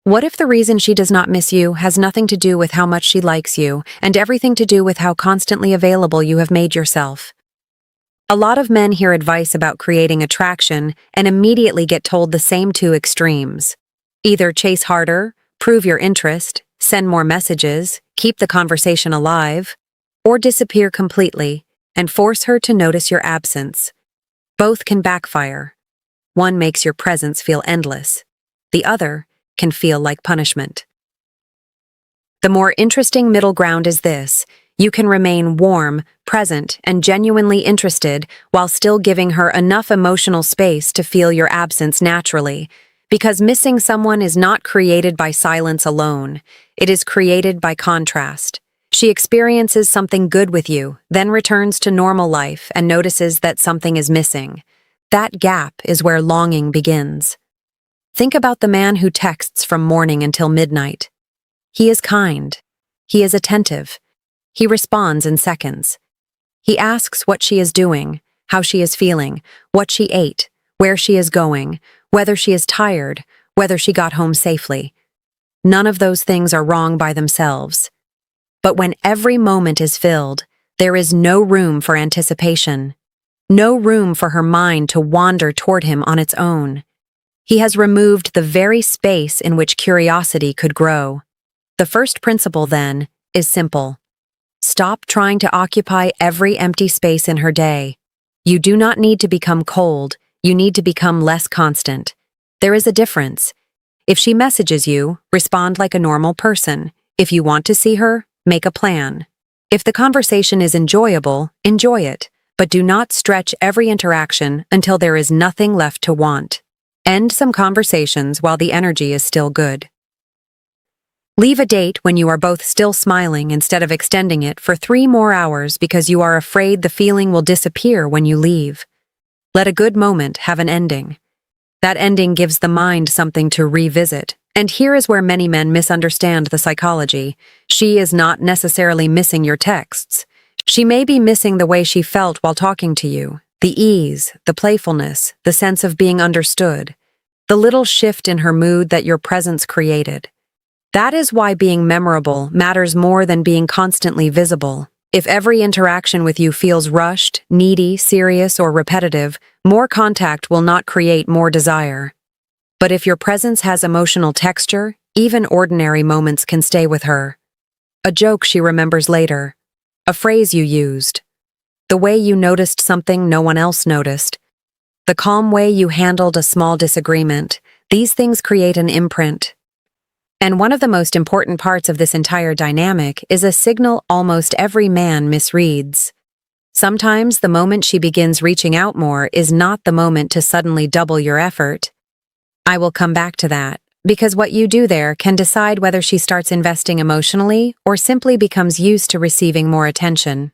What if the reason she does not miss you has nothing to do with how much she likes you and everything to do with how constantly available you have made yourself? A lot of men hear advice about creating attraction and immediately get told the same two extremes. Either chase harder, prove your interest, send more messages, keep the conversation alive, or disappear completely and force her to notice your absence. Both can backfire. One makes your presence feel endless. The other can feel like punishment. The more interesting middle ground is this: you can remain warm, present, and genuinely interested while still giving her enough emotional space to feel your absence naturally, because missing someone is not created by silence alone. It is created by contrast. She experiences something good with you, then returns to normal life and notices that something is missing. That gap is where longing begins. Think about the man who texts from morning until midnight. He is kind. He is attentive. He responds in seconds. He asks what she is doing, how she is feeling, what she ate, where she is going, whether she is tired, whether she got home safely. None of those things are wrong by themselves. But when every moment is filled, there is no room for anticipation, no room for her mind to wander toward him on its own. He has removed the very space in which curiosity could grow. The first principle, then, is simple. Stop trying to occupy every empty space in her day. You do not need to become cold, you need to become less constant. There is a difference. If she messages you, respond like a normal person. If you want to see her, make a plan. If the conversation is enjoyable, enjoy it, but do not stretch every interaction until there is nothing left to want. End some conversations while the energy is still good. Leave a date when you are both still smiling instead of extending it for 3 more hours because you are afraid the feeling will disappear when you leave. Let a good moment have an ending. That ending gives the mind something to revisit. And here is where many men misunderstand the psychology. She is not necessarily missing your texts. She may be missing the way she felt while talking to you, the ease, the playfulness, the sense of being understood, the little shift in her mood that your presence created. That is why being memorable matters more than being constantly visible. If every interaction with you feels rushed, needy, serious, or repetitive, more contact will not create more desire. But if your presence has emotional texture, even ordinary moments can stay with her. A joke she remembers later. A phrase you used. The way you noticed something no one else noticed. The calm way you handled a small disagreement. These things create an imprint. And one of the most important parts of this entire dynamic is a signal almost every man misreads. Sometimes the moment she begins reaching out more is not the moment to suddenly double your effort. I will come back to that, because what you do there can decide whether she starts investing emotionally or simply becomes used to receiving more attention.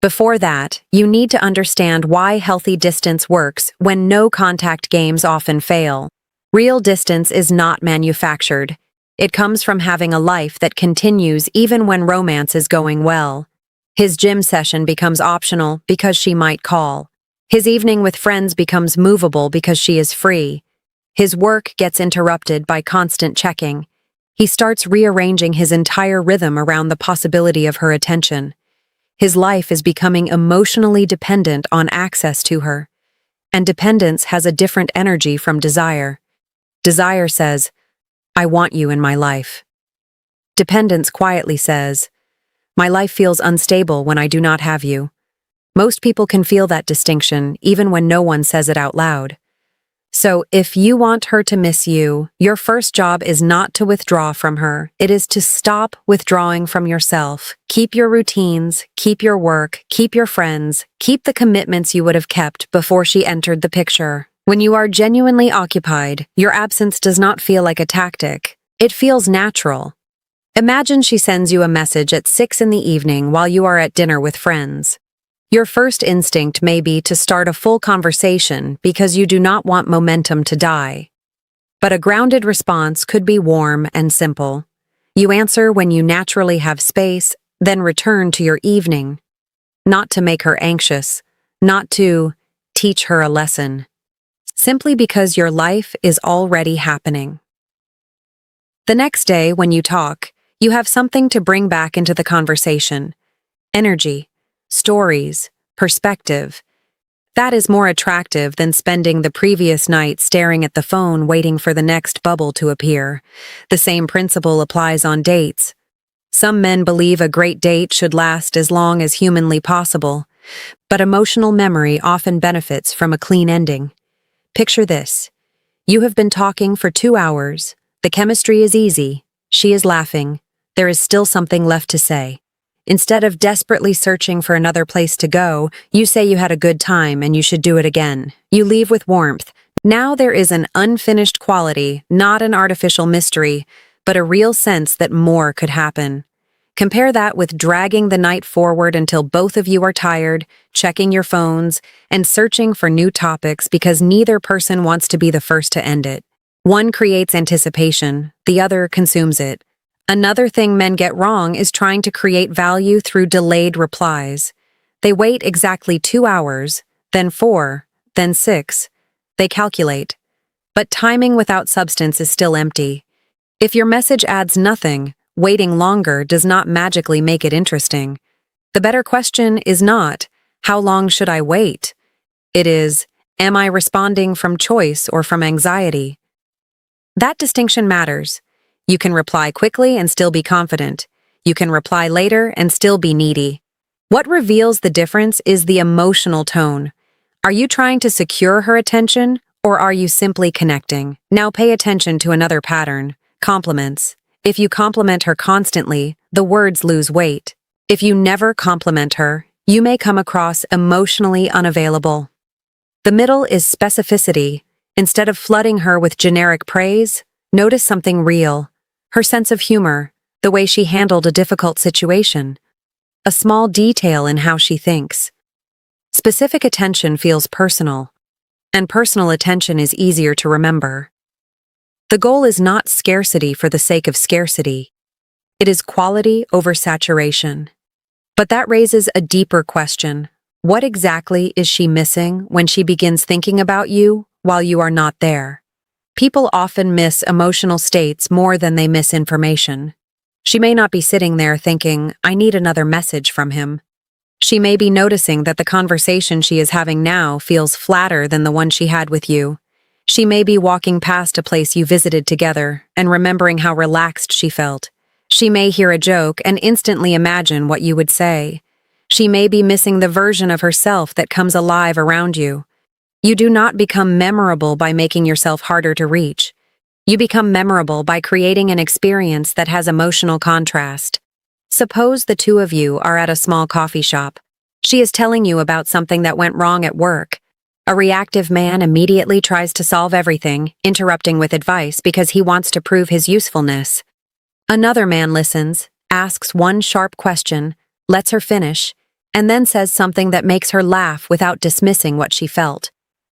Before that, you need to understand why healthy distance works when no-contact games often fail. Real distance is not manufactured. It comes from having a life that continues even when romance is going well. His gym session becomes optional because she might call. His evening with friends becomes movable because she is free. His work gets interrupted by constant checking. He starts rearranging his entire rhythm around the possibility of her attention. His life is becoming emotionally dependent on access to her. And dependence has a different energy from desire. Desire says, I want you in my life. Dependence quietly says, my life feels unstable when I do not have you. Most people can feel that distinction, even when no one says it out loud. So, if you want her to miss you, your first job is not to withdraw from her. It is to stop withdrawing from yourself. Keep your routines, keep your work, keep your friends, keep the commitments you would have kept before she entered the picture. When you are genuinely occupied, your absence does not feel like a tactic. It feels natural. Imagine she sends you a message at 6 in the evening while you are at dinner with friends. Your first instinct may be to start a full conversation because you do not want momentum to die. But a grounded response could be warm and simple. You answer when you naturally have space, then return to your evening. Not to make her anxious, not to teach her a lesson. Simply because your life is already happening. The next day, when you talk, you have something to bring back into the conversation. Energy, stories, perspective. That is more attractive than spending the previous night staring at the phone waiting for the next bubble to appear. The same principle applies on dates. Some men believe a great date should last as long as humanly possible, but emotional memory often benefits from a clean ending. Picture this. You have been talking for 2 hours. The chemistry is easy. She is laughing. There is still something left to say. Instead of desperately searching for another place to go, you say you had a good time and you should do it again. You leave with warmth. Now there is an unfinished quality, not an artificial mystery, but a real sense that more could happen. Compare that with dragging the night forward until both of you are tired, checking your phones, and searching for new topics because neither person wants to be the first to end it. One creates anticipation, the other consumes it. Another thing men get wrong is trying to create value through delayed replies. They wait exactly 2 hours, then 4, then 6. They calculate. But timing without substance is still empty. If your message adds nothing, waiting longer does not magically make it interesting. The better question is not, how long should I wait? It is, am I responding from choice or from anxiety? That distinction matters. You can reply quickly and still be confident. You can reply later and still be needy. What reveals the difference is the emotional tone. Are you trying to secure her attention, or are you simply connecting? Now pay attention to another pattern: compliments. If you compliment her constantly, the words lose weight. If you never compliment her, you may come across emotionally unavailable. The middle is specificity. Instead of flooding her with generic praise, notice something real. Her sense of humor, the way she handled a difficult situation, a small detail in how she thinks. Specific attention feels personal, and personal attention is easier to remember. The goal is not scarcity for the sake of scarcity. It is quality over saturation. But that raises a deeper question. What exactly is she missing when she begins thinking about you while you are not there? People often miss emotional states more than they miss information. She may not be sitting there thinking, I need another message from him. She may be noticing that the conversation she is having now feels flatter than the one she had with you. She may be walking past a place you visited together and remembering how relaxed she felt. She may hear a joke and instantly imagine what you would say. She may be missing the version of herself that comes alive around you. You do not become memorable by making yourself harder to reach. You become memorable by creating an experience that has emotional contrast. Suppose the two of you are at a small coffee shop. She is telling you about something that went wrong at work. A reactive man immediately tries to solve everything, interrupting with advice because he wants to prove his usefulness. Another man listens, asks one sharp question, lets her finish, and then says something that makes her laugh without dismissing what she felt.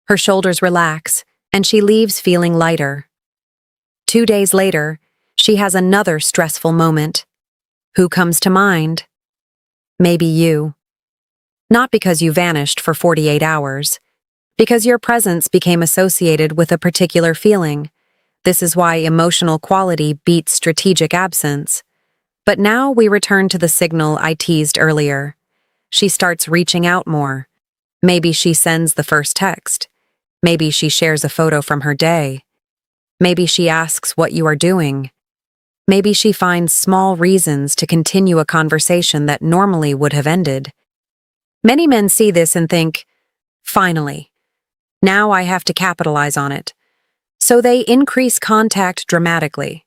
Her shoulders relax, and she leaves feeling lighter. 2 days later, she has another stressful moment. Who comes to mind? Maybe you. Not because you vanished for 48 hours. Because your presence became associated with a particular feeling. This is why emotional quality beats strategic absence. But now we return to the signal I teased earlier. She starts reaching out more. Maybe she sends the first text. Maybe she shares a photo from her day. Maybe she asks what you are doing. Maybe she finds small reasons to continue a conversation that normally would have ended. Many men see this and think, finally, now I have to capitalize on it. So they increase contact dramatically.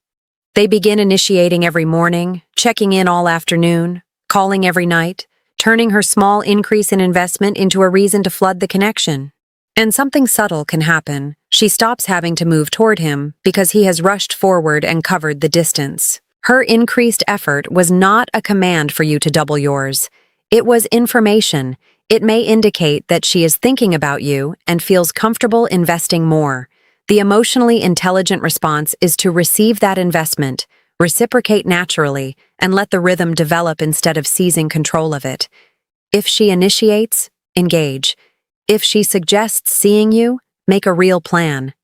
They begin initiating every morning, checking in all afternoon, calling every night, turning her small increase in investment into a reason to flood the connection. And something subtle can happen. She stops having to move toward him because he has rushed forward and covered the distance. Her increased effort was not a command for you to double yours. It was information. It may indicate that she is thinking about you and feels comfortable investing more. The emotionally intelligent response is to receive that investment, reciprocate naturally, and let the rhythm develop instead of seizing control of it. If she initiates, engage. If she suggests seeing you, make a real plan.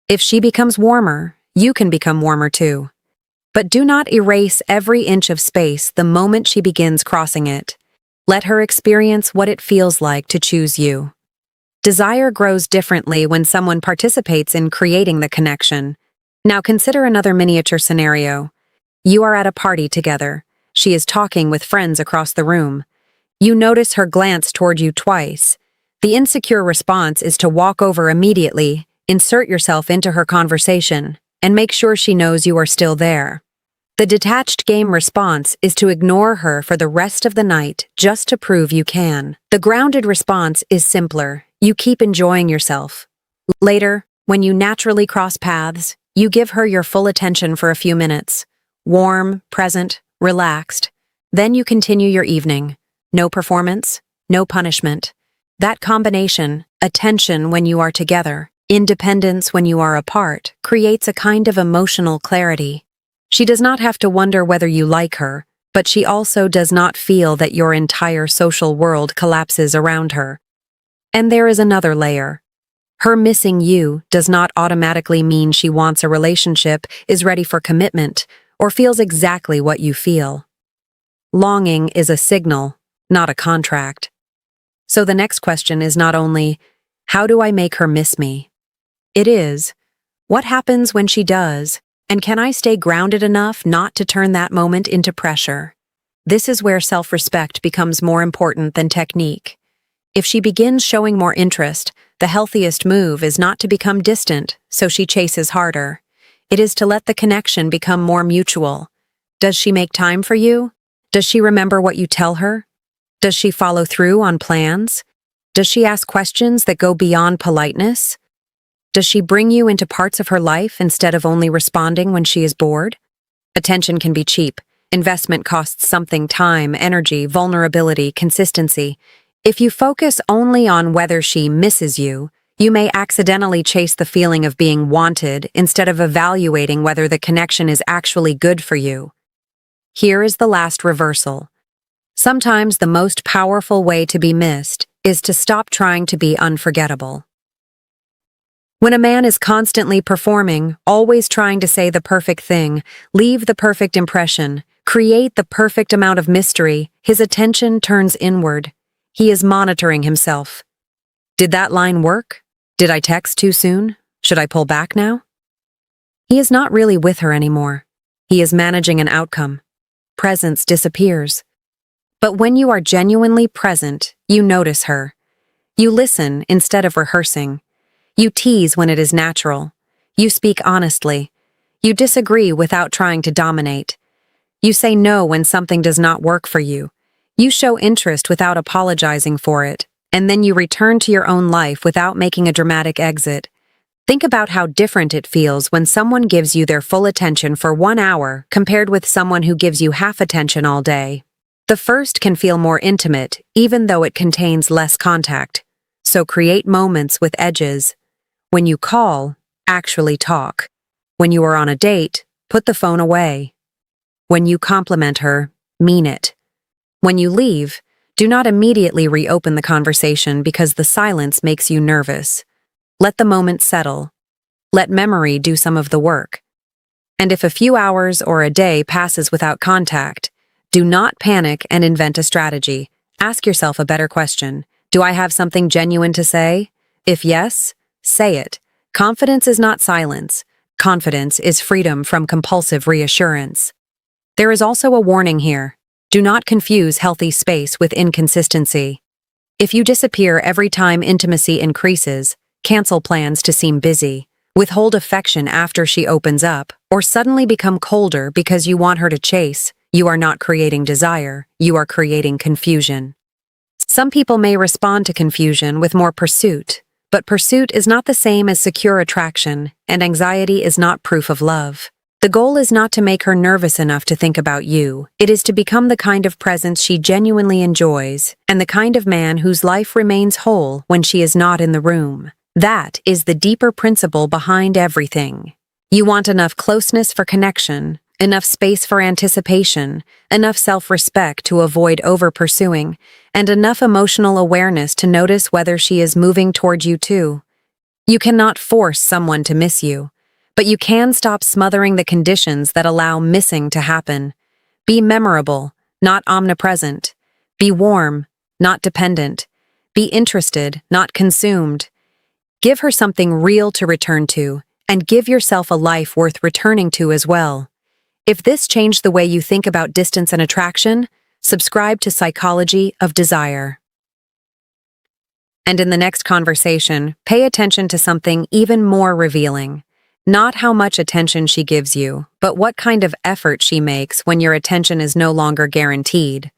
If she becomes warmer, you can become warmer too. But do not erase every inch of space the moment she begins crossing it. Let her experience what it feels like to choose you. Desire grows differently when someone participates in creating the connection. Now consider another miniature scenario. You are at a party together. She is talking with friends across the room. You notice her glance toward you twice. The insecure response is to walk over immediately, insert yourself into her conversation, and make sure she knows you are still there. The detached game response is to ignore her for the rest of the night just to prove you can. The grounded response is simpler. You keep enjoying yourself. Later, when you naturally cross paths, you give her your full attention for a few minutes. Warm, present, relaxed. Then you continue your evening. No performance, no punishment. That combination, attention when you are together, independence when you are apart, creates a kind of emotional clarity. She does not have to wonder whether you like her, but she also does not feel that your entire social world collapses around her. And there is another layer. Her missing you does not automatically mean she wants a relationship, is ready for commitment, or feels exactly what you feel. Longing is a signal, not a contract. So the next question is not only, how do I make her miss me? It is, what happens when she does? And can I stay grounded enough not to turn that moment into pressure? This is where self-respect becomes more important than technique. If she begins showing more interest, the healthiest move is not to become distant, so she chases harder. It is to let the connection become more mutual. Does she make time for you? Does she remember what you tell her? Does she follow through on plans? Does she ask questions that go beyond politeness? Does she bring you into parts of her life instead of only responding when she is bored? Attention can be cheap. Investment costs something: time, energy, vulnerability, consistency. If you focus only on whether she misses you, you may accidentally chase the feeling of being wanted instead of evaluating whether the connection is actually good for you. Here is the last reversal. Sometimes the most powerful way to be missed is to stop trying to be unforgettable. When a man is constantly performing, always trying to say the perfect thing, leave the perfect impression, create the perfect amount of mystery, his attention turns inward. He is monitoring himself. Did that line work? Did I text too soon? Should I pull back now? He is not really with her anymore. He is managing an outcome. Presence disappears. But when you are genuinely present, you notice her. You listen instead of rehearsing. You tease when it is natural. You speak honestly. You disagree without trying to dominate. You say no when something does not work for you. You show interest without apologizing for it, and then you return to your own life without making a dramatic exit. Think about how different it feels when someone gives you their full attention for 1 hour compared with someone who gives you half attention all day. The first can feel more intimate, even though it contains less contact. So create moments with edges. When you call, actually talk. When you are on a date, put the phone away. When you compliment her, mean it. When you leave, do not immediately reopen the conversation because the silence makes you nervous. Let the moment settle. Let memory do some of the work. And if a few hours or a day passes without contact, do not panic and invent a strategy. Ask yourself a better question. Do I have something genuine to say? If yes, say it. Confidence is not silence. Confidence is freedom from compulsive reassurance. There is also a warning here. Do not confuse healthy space with inconsistency. If you disappear every time intimacy increases, cancel plans to seem busy, withhold affection after she opens up, or suddenly become colder because you want her to chase, you are not creating desire, you are creating confusion. Some people may respond to confusion with more pursuit, but pursuit is not the same as secure attraction, and anxiety is not proof of love. The goal is not to make her nervous enough to think about you. It is to become the kind of presence she genuinely enjoys, and the kind of man whose life remains whole when she is not in the room. That is the deeper principle behind everything. You want enough closeness for connection, enough space for anticipation, enough self-respect to avoid over-pursuing, and enough emotional awareness to notice whether she is moving toward you too. You cannot force someone to miss you, But you can stop smothering the conditions that allow missing to happen. Be memorable, not omnipresent. Be warm, not dependent. Be interested, not consumed. Give her something real to return to, and give yourself a life worth returning to as well. If this changed the way you think about distance and attraction, subscribe to Psychology of Desire. And in the next conversation, pay attention to something even more revealing. Not how much attention she gives you, but what kind of effort she makes when your attention is no longer guaranteed.